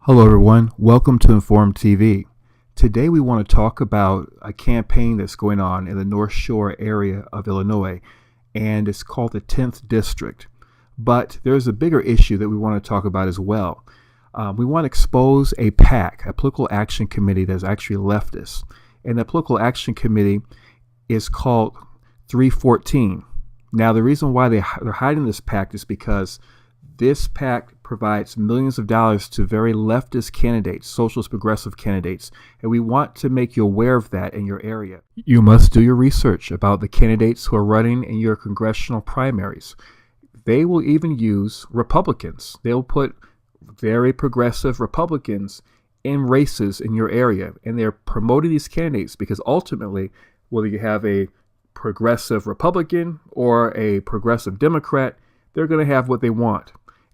Hello everyone, welcome to Inform TV. Today we want to talk about a campaign that's going on in the North Shore area of Illinois, and it's called the 10th District. But there's a bigger issue that we want to talk about as well. We want to expose a PAC, a political action committee that's actually leftist. And the political action committee is called 314. Now the reason why they're hiding this PAC is because this PAC provides millions of dollars to very leftist candidates, socialist progressive candidates, and we want to make you aware of that in your area. You must do your research about the candidates who are running in your congressional primaries. They will even use Republicans. They'll put very progressive Republicans in races in your area, and they're promoting these candidates because ultimately, whether you have a progressive Republican or a progressive Democrat, they're going to have what they want.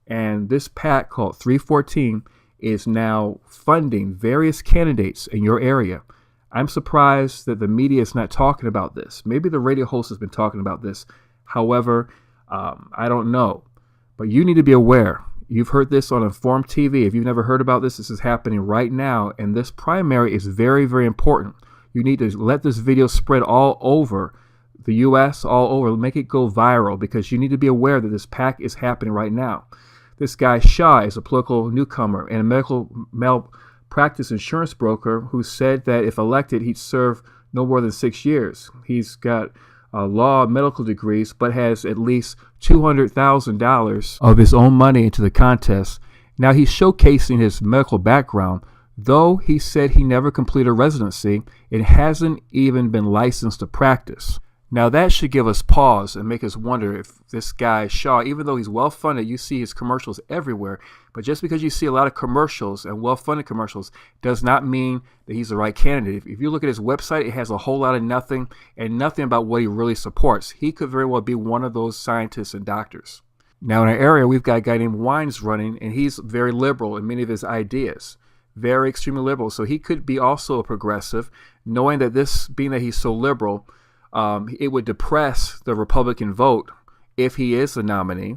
And this PAC called 314 is now funding various candidates in your area. I'm surprised that the media is not talking about this. Maybe the radio host has been talking about this. However, I don't know. But you need to be aware. You've heard this on Inform TV. If you've never heard about this, this is happening right now. And this primary is very, very important. You need to let this video spread all over the U.S., all over. Make it go viral because you need to be aware that this PAC is happening right now. This guy Shaw is a political newcomer and a medical malpractice insurance broker who said that if elected, he'd serve no more than 6 years. He's got law and medical degrees, but has at least $200,000 of his own money into the contest. Now he's showcasing his medical background, though he said he never completed a residency and hasn't even been licensed to practice. Now that should give us pause and make us wonder if this guy Shaw, even though he's well-funded, you see his commercials everywhere, but just because you see a lot of commercials and well-funded commercials does not mean that he's the right candidate. If you look at his website, it has a whole lot of nothing and nothing about what he really supports. He could very well be one of those scientists and doctors. Now in our area, we've got a guy named Wines running, and he's very liberal in many of his ideas. Very extremely liberal. So he could be also a progressive, knowing that this, being that he's so liberal, it would depress the Republican vote if he is the nominee.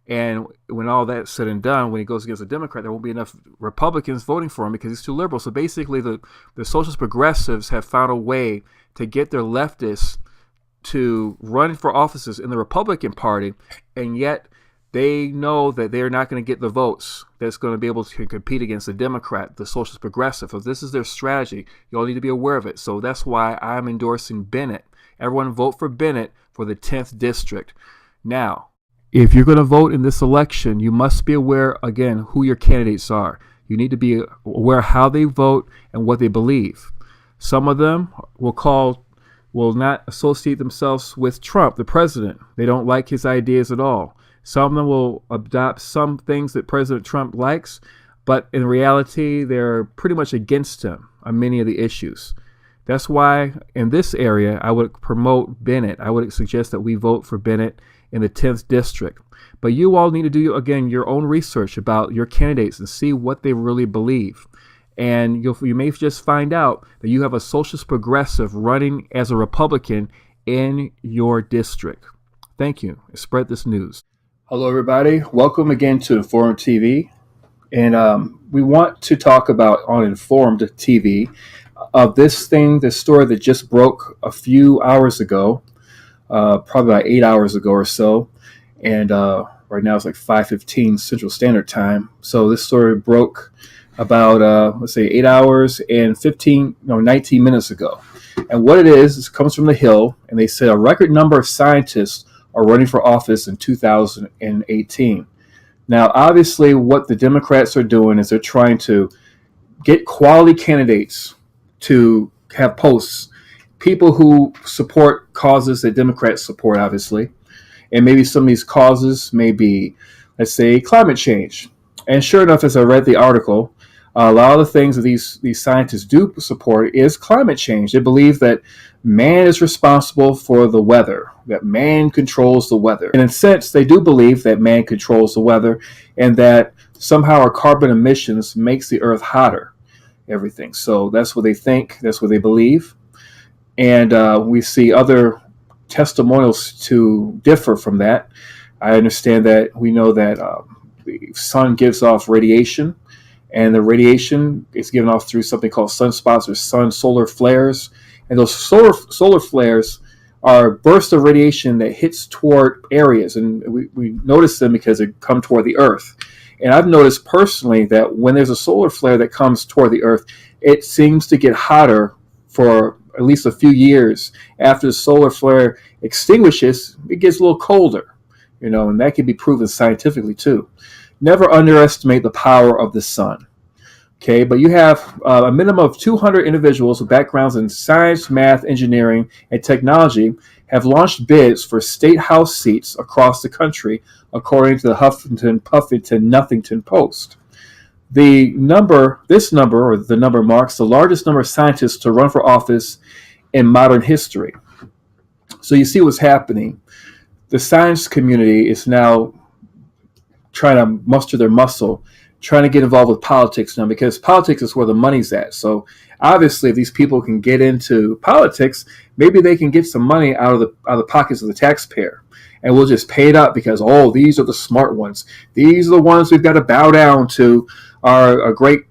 And when all that's said and done, when he goes against a Democrat, there won't be enough Republicans voting for him because he's too liberal. So basically, the socialist progressives have found a way to get their leftists to run for offices in the Republican Party, and yet they know that they're not going to get the votes that's going to be able to compete against the Democrat, the socialist progressive. So this is their strategy. You all need to be aware of it. So that's why I'm endorsing Bennett. Everyone vote for Bennett for the 10th District. Now, if you're going to vote in this election, you must be aware, again, who your candidates are. You need to be aware how they vote and what they believe. Some of them will not associate themselves with Trump, the president. They don't like his ideas at all. Some of them will adopt some things that President Trump likes, but in reality, they're pretty much against him on many of the issues. That's why in this area, I would promote Bennett. I would suggest that we vote for Bennett in the 10th District. But you all need to do, again, your own research about your candidates and see what they really believe. And you may just find out that you have a socialist progressive running as a Republican in your district. Thank you. Spread this news. Hello, everybody. Welcome again to Informed TV. And we want to talk about on Informed TV of this story that just broke a few hours ago, probably about 8 hours ago or so. And right now it's like 5:15 Central Standard Time. So this story broke about, 8 hours and 19 minutes ago. And what it is comes from The Hill. And they said a record number of scientists are running for office in 2018. Now, obviously, what the Democrats are doing is they're trying to get quality candidates to have posts, people who support causes that Democrats support, obviously. And maybe some of these causes may be, let's say, climate change. And sure enough, as I read the article, a lot of the things that these scientists do support is climate change. They believe that man is responsible for the weather, that man controls the weather. And in a sense, they do believe that man controls the weather and that somehow our carbon emissions makes the earth hotter. Everything. So that's what they think. That's what they believe. And we see other testimonials to differ from that. I understand that we know that the sun gives off radiation and the radiation is given off through something called sunspots or solar flares. And those solar flares are bursts of radiation that hits toward areas, and we notice them because they come toward the Earth. And I've noticed personally that when there's a solar flare that comes toward the Earth, it seems to get hotter for at least a few years. After the solar flare extinguishes, it gets a little colder, and that can be proven scientifically too. Never underestimate the power of the sun. Okay, but you have a minimum of 200 individuals with backgrounds in science, math, engineering, and technology have launched bids for state house seats across the country, according to the Huffington Nothington Post. This number marks the largest number of scientists to run for office in modern history. So you see what's happening. The science community is now trying to muster their muscle, trying to get involved with politics now, because politics is where the money's at. So obviously, if these people can get into politics, maybe they can get some money out of the pockets of the taxpayer, and we'll just pay it up because these are the smart ones. These are the ones we've got to bow down to. Our great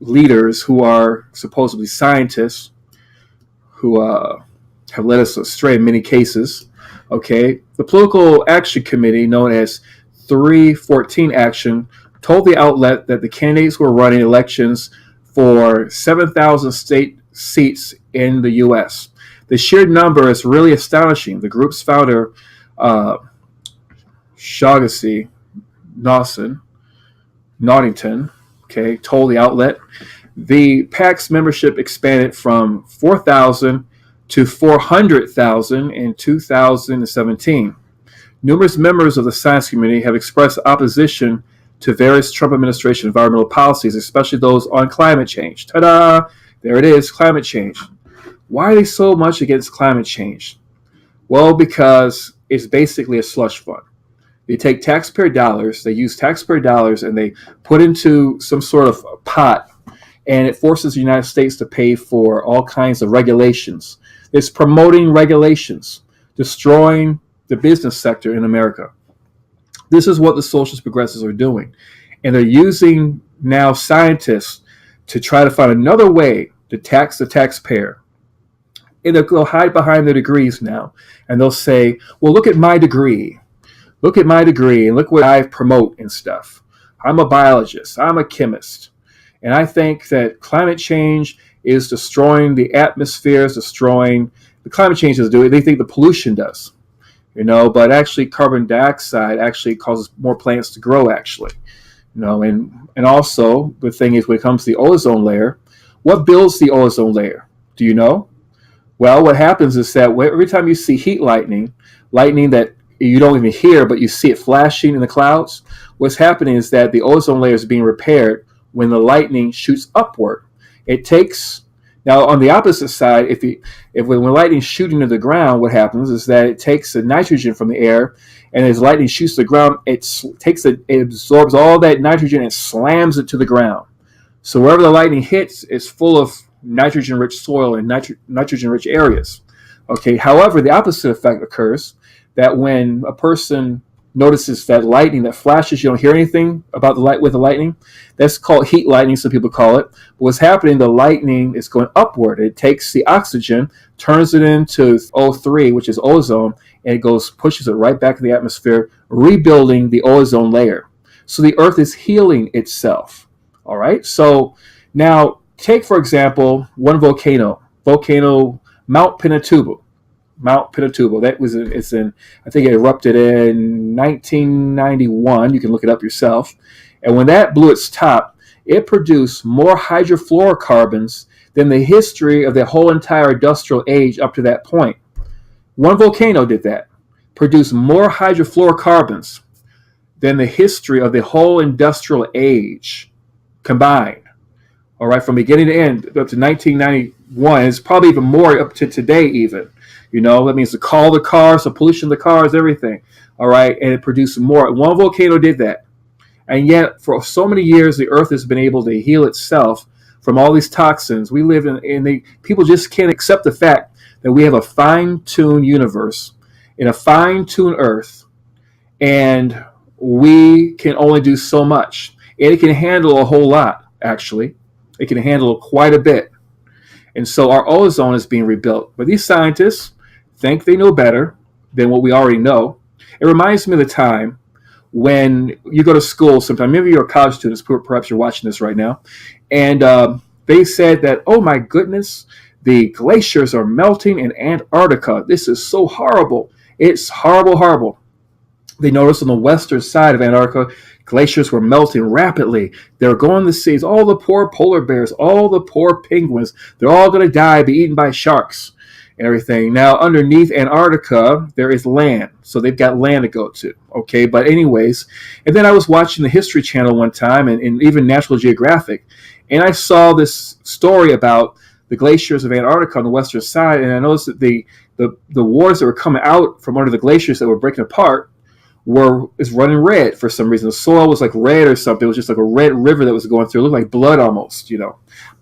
leaders who are supposedly scientists who have led us astray in many cases. Okay, the Political Action Committee, known as 314 Action, told the outlet that the candidates were running elections for 7,000 state seats in the U.S. The sheer number is really astonishing. The group's founder, Shaughnessy Naughtington, told the outlet the PAC's membership expanded from 4,000 to 400,000 in 2017. Numerous members of the science community have expressed opposition to various Trump administration environmental policies, especially those on climate change. Ta-da! There it is, climate change. Why are they so much against climate change? Well, because it's basically a slush fund. They take taxpayer dollars, they use taxpayer dollars, and they put into some sort of pot, and it forces the United States to pay for all kinds of regulations. It's promoting regulations, destroying the business sector in America. This is what the socialist progressives are doing. And they're using now scientists to try to find another way to tax the taxpayer. And they'll hide behind their degrees now. And they'll say, well, look at my degree. Look at my degree and look what I promote and stuff. I'm a biologist. I'm a chemist. And I think that climate change is destroying the atmosphere, the climate change doesn't do it. They think the pollution does. But actually carbon dioxide actually causes more plants to grow, actually. And also the thing is, when it comes to the ozone layer, what builds the ozone layer? Do you know? Well, what happens is that every time you see heat lightning that you don't even hear, but you see it flashing in the clouds, what's happening is that the ozone layer is being repaired when the lightning shoots upward. Now, on the opposite side, when lightning shooting to the ground, what happens is that it takes the nitrogen from the air, and as lightning shoots to the ground, it absorbs all that nitrogen and slams it to the ground. So wherever the lightning hits, it's full of nitrogen-rich soil and nitrogen-rich areas. Okay. However, the opposite effect occurs, that when a person notices that lightning that flashes, you don't hear anything about the lightning. That's called heat lightning, some people call it. But what's happening, the lightning is going upward. It takes the oxygen, turns it into O3, which is ozone, and it pushes it right back in the atmosphere, rebuilding the ozone layer. So the Earth is healing itself. All right. So now take, for example, one volcano, Mount Pinatubo. I think it erupted in 1991. You can look it up yourself. And when that blew its top, it produced more hydrofluorocarbons than the history of the whole entire industrial age up to that point. One volcano did that, produced more hydrofluorocarbons than the history of the whole industrial age combined. All right, from beginning to end, up to 1991. It's probably even more up to today even. That means the cars, the pollution of the cars, everything. All right. And it produced more. One volcano did that. And yet, for so many years, the Earth has been able to heal itself from all these toxins. We live people just can't accept the fact that we have a fine-tuned universe in a fine-tuned Earth, and we can only do so much. And it can handle a whole lot. actually. It can handle quite a bit. And so our ozone is being rebuilt. But these scientists think they know better than what we already know. It reminds me of the time when you go to school sometime. Maybe you're a college student, perhaps you're watching this right now. And they said that, oh my goodness, the glaciers are melting in Antarctica. This is so horrible. It's horrible, horrible. They noticed on the western side of Antarctica, glaciers were melting rapidly. They're going to seas. All the poor polar bears, all the poor penguins, they're all going to die, be eaten by sharks and everything. Now, underneath Antarctica, there is land. So they've got land to go to. Okay, but anyways, and then I was watching the History Channel one time and even National Geographic, and I saw this story about the glaciers of Antarctica on the western side, and I noticed that the waters that were coming out from under the glaciers that were breaking apart is running red for some reason. The soil was like red or something. It was just like a red river that was going through. It looked like blood almost,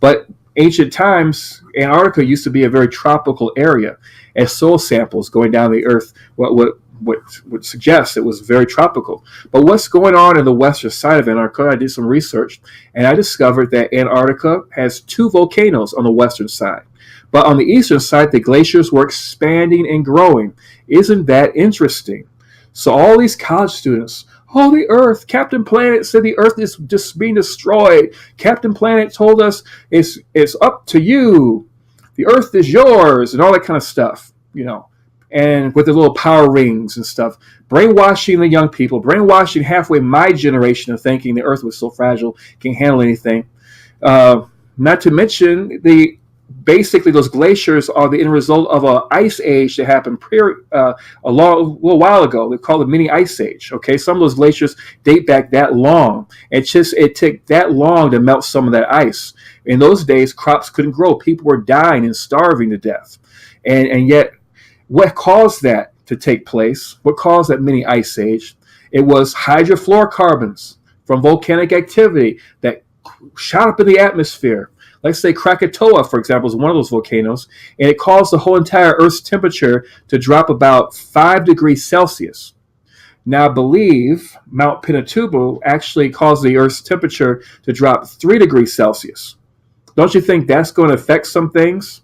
But ancient times, Antarctica used to be a very tropical area, and soil samples going down the earth what would suggest it was very tropical. But what's going on in the western side of Antarctica? I did some research, and I discovered that Antarctica has 2 volcanoes on the western side. But on the eastern side, the glaciers were expanding and growing. Isn't that interesting? So all these college students, oh, the Earth, Captain Planet said the Earth is just being destroyed. Captain Planet told us it's up to you. The Earth is yours, and all that kind of stuff, and with the little power rings and stuff, brainwashing the young people, brainwashing halfway my generation of thinking the Earth was so fragile, can't handle anything. Not to mention basically those glaciers are the end result of an ice age that happened a little while ago. They call it mini ice age. Okay, some of those glaciers date back that long. It took that long to melt some of that ice. In those days, crops couldn't grow. People were dying and starving to death. And yet, what caused that to take place? What caused that mini ice age? It was hydrofluorocarbons from volcanic activity that shot up in the atmosphere. Let's say Krakatoa, for example, is one of those volcanoes, and it caused the whole entire Earth's temperature to drop about 5 degrees Celsius. Now, I believe Mount Pinatubo actually caused the Earth's temperature to drop 3 degrees Celsius. Don't you think that's going to affect some things,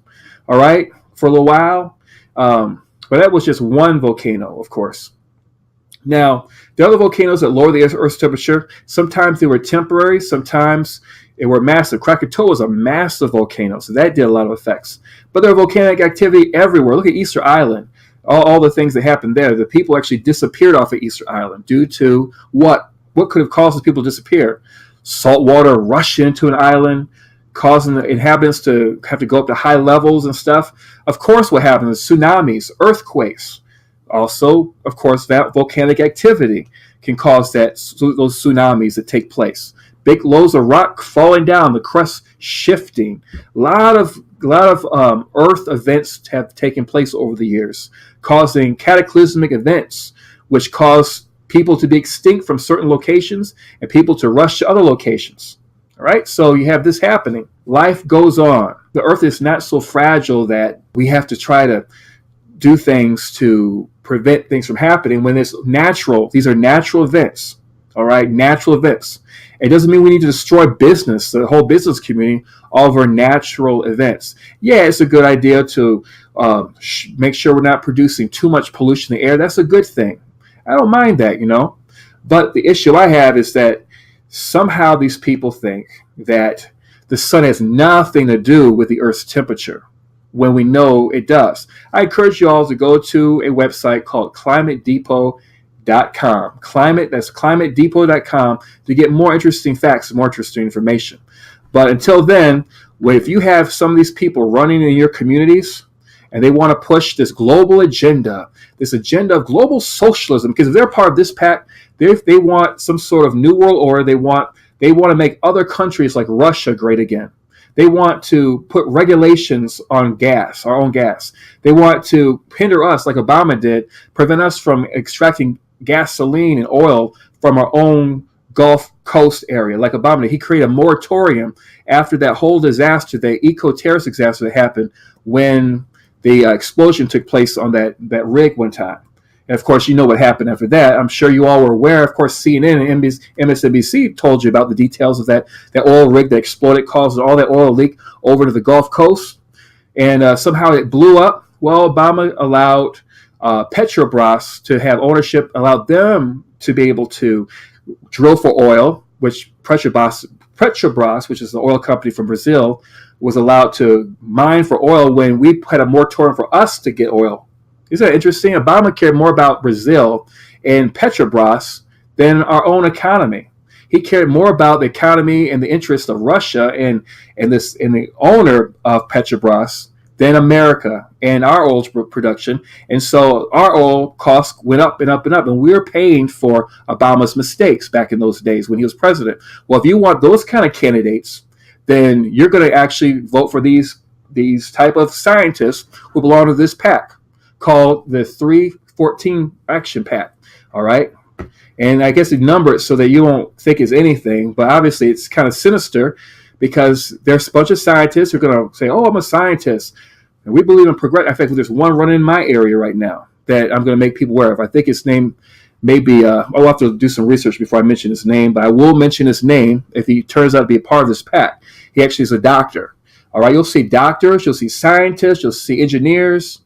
all right, for a little while? But that was just one volcano, of course. Now, the other volcanoes that lower the Earth's temperature, sometimes they were temporary, sometimes they were massive. Krakatoa was a massive volcano, so that did a lot of effects. But there are volcanic activity everywhere. Look at Easter Island, all the things that happened there. The people actually disappeared off of Easter Island due to what? What could have caused the people to disappear? Salt water rushing into an island, causing the inhabitants to have to go up to high levels and stuff. Of course, what happens is tsunamis, earthquakes. Also, of course, that volcanic activity can cause those tsunamis that take place. Big loads of rock falling down, the crust shifting. A lot of Earth events have taken place over the years, causing cataclysmic events, which cause people to be extinct from certain locations and people to rush to other locations. All right, so you have this happening. Life goes on. The Earth is not so fragile that we have to try to do things to prevent things from happening when it's natural. These are natural events. All right, natural events. It doesn't mean we need to destroy business, the whole business community, all of our natural events. Yeah, it's a good idea to make sure we're not producing too much pollution in the air. That's a good thing. I don't mind that, But the issue I have is that somehow these people think that the sun has nothing to do with the Earth's temperature when we know it does. I encourage you all to go to a website called climatedepot.com. That's climatedepot.com to get more interesting facts, more interesting information. But until then, if you have some of these people running in your communities and they want to push this global agenda, this agenda of global socialism, because if they're part of this PAC, they want some sort of new world order. They want to make other countries like Russia great again. They want to put regulations on gas, our own gas. They want to hinder us, like Obama did, prevent us from extracting gasoline and oil from our own Gulf Coast area. Like Obama did. He created a moratorium after that whole disaster, the eco-terrorist disaster that happened when the explosion took place on that rig one time. And of course, you know what happened after that. I'm sure you all were aware. Of course, CNN and MSNBC told you about the details of that oil rig that exploded, caused all that oil leak over to the Gulf Coast. And somehow it blew up. Well, Obama allowed Petrobras to have ownership, allowed them to be able to drill for oil, which Petrobras, which is the oil company from Brazil, was allowed to mine for oil when we had a moratorium for us to get oil. Isn't that interesting? Obama cared more about Brazil and Petrobras than our own economy. He cared more about the economy and the interests of Russia and the owner of Petrobras than America and our oil production. And so our oil costs went up and up and up, and we were paying for Obama's mistakes back in those days when he was president. Well, if you want those kind of candidates, then you're going to actually vote for these type of scientists who belong to this PAC called the 314 Action PAC. All right. And I guess they number it so that you won't think it's anything, but obviously it's kind of sinister because there's a bunch of scientists who are going to say, oh, I'm a scientist. And we believe in progress. In fact, there's one running in my area right now that I'm going to make people aware of. I think his name may be, I'll have to do some research before I mention his name, but I will mention his name if he turns out to be a part of this PAC. He actually is a doctor. All right, you'll see doctors, you'll see scientists, you'll see engineers,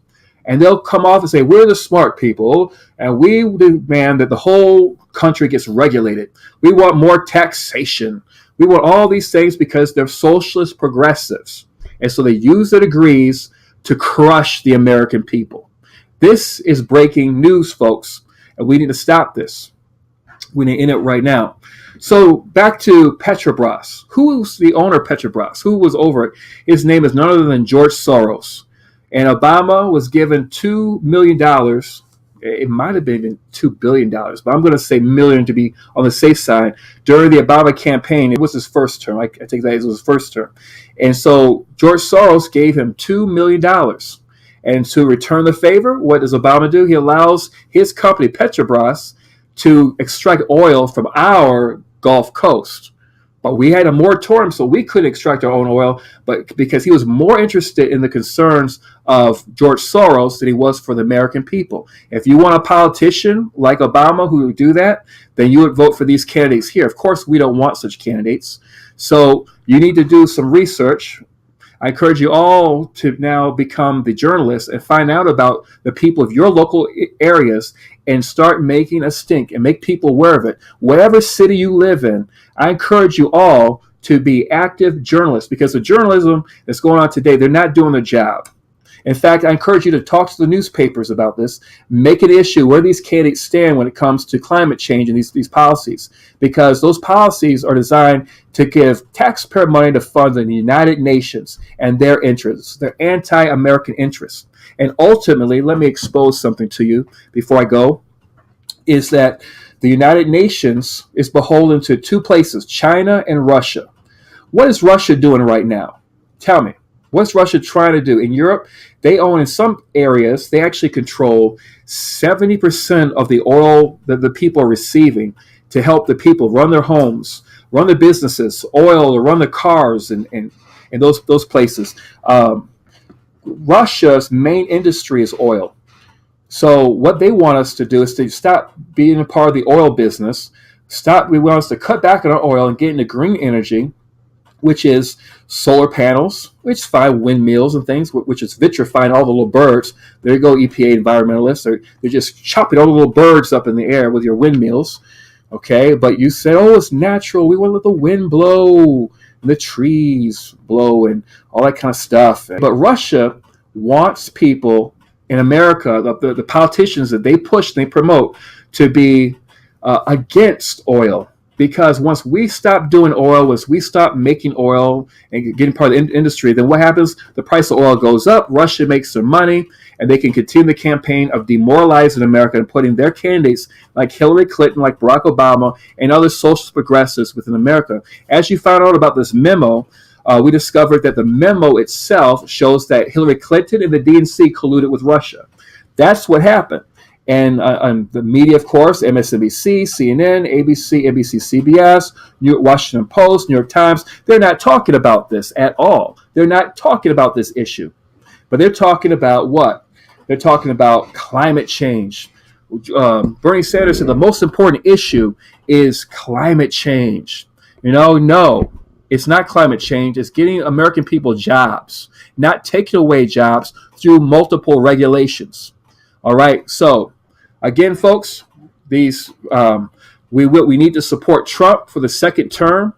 and they'll come off and say, we're the smart people, and we demand that the whole country gets regulated. We want more taxation. We want all these things because they're socialist progressives. And so they use their degrees to crush the American people. This is breaking news, folks, and we need to stop this. We need to end it right now. So back to Petrobras. Who's the owner of Petrobras? Who was over it? His name is none other than George Soros. And Obama was given $2 million. It might have been even $2 billion, but I'm going to say million to be on the safe side. During the Obama campaign, it was his first term. I take that as it was his first term. And so George Soros gave him $2 million. And to return the favor, what does Obama do? He allows his company, Petrobras, to extract oil from our Gulf Coast. But we had a moratorium, so we couldn't extract our own oil, but because he was more interested in the concerns of George Soros than he was for the American people. If you want a politician like Obama who would do that, then you would vote for these candidates here. Of course, we don't want such candidates. So you need to do some research. I encourage you all to now become the journalists and find out about the people of your local areas and start making a stink and make people aware of it. Whatever city you live in, I encourage you all to be active journalists because the journalism that's going on today, they're not doing their job. In fact, I encourage you to talk to the newspapers about this, make an issue where these candidates stand when it comes to climate change and these policies, because those policies are designed to give taxpayer money to fund the United Nations and their interests, their anti-American interests. And ultimately, let me expose something to you before I go, is that the United Nations is beholden to two places, China and Russia. What is Russia doing right now? Tell me. What's Russia trying to do? In Europe, they own in some areas, they actually control 70% of the oil that the people are receiving to help the people run their homes, run their businesses, oil, or run their cars and those places. Russia's main industry is oil. So what they want us to do is to stop being a part of the oil business. We want us to cut back on our oil and get into green energy, which is solar panels, which is fine, windmills and things, which is vitrifying all the little birds. There you go, EPA environmentalists. They're just chopping all the little birds up in the air with your windmills. Okay, but you say, oh, it's natural. We want to let the wind blow and the trees blow and all that kind of stuff. But Russia wants people in America, the politicians that they push and they promote, to be against oil. Because once we stop doing oil, once we stop making oil and getting part of the industry, then what happens? The price of oil goes up, Russia makes their money, and they can continue the campaign of demoralizing America and putting their candidates like Hillary Clinton, like Barack Obama, and other socialist progressives within America. As you found out about this memo, we discovered that the memo itself shows that Hillary Clinton and the DNC colluded with Russia. That's what happened. And the media, of course, MSNBC, CNN, ABC, NBC, CBS, Washington Post, New York Times, they're not talking about this at all. They're not talking about this issue. But they're talking about what? They're talking about climate change. Bernie Sanders said the most important issue is climate change. No, it's not climate change. It's getting American people jobs, not taking away jobs through multiple regulations. All right. So, again, folks, we need to support Trump for the second term.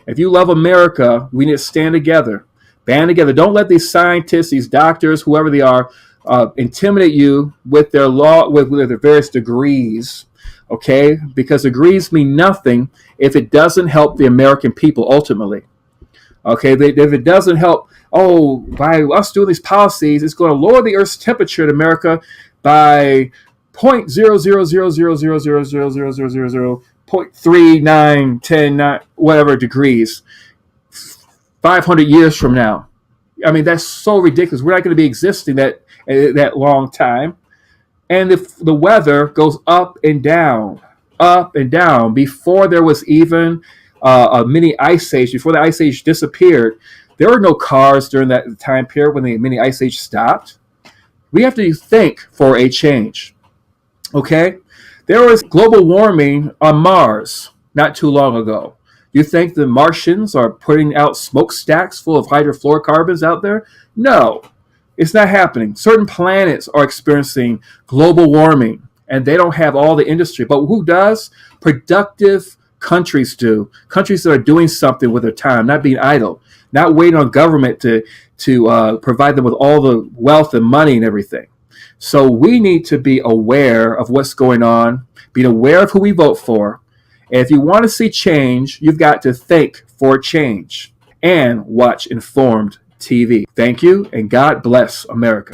If you love America, we need to stand together, band together. Don't let these scientists, these doctors, whoever they are, intimidate you with their with their various degrees. Okay, because degrees mean nothing if it doesn't help the American people ultimately. Okay, if it doesn't help, by us doing these policies, it's going to lower the Earth's temperature in America by 0.000000000.3910 whatever degrees 500 years from now. I mean, that's so ridiculous. We're not going to be existing that long time. And if the weather goes up and down, before there was even a mini ice age, before the ice age disappeared, there were no cars during that time period when the mini ice age stopped. We have to think for a change. Okay? There was global warming on Mars not too long ago. You think the Martians are putting out smokestacks full of hydrofluorocarbons out there? No, it's not happening. Certain planets are experiencing global warming, and they don't have all the industry. But who does? Productive countries do. Countries that are doing something with their time, not being idle, not waiting on government to provide them with all the wealth and money and everything. So we need to be aware of what's going on, be aware of who we vote for. And if you want to see change, you've got to think for change and watch informed TV. Thank you, and God bless America.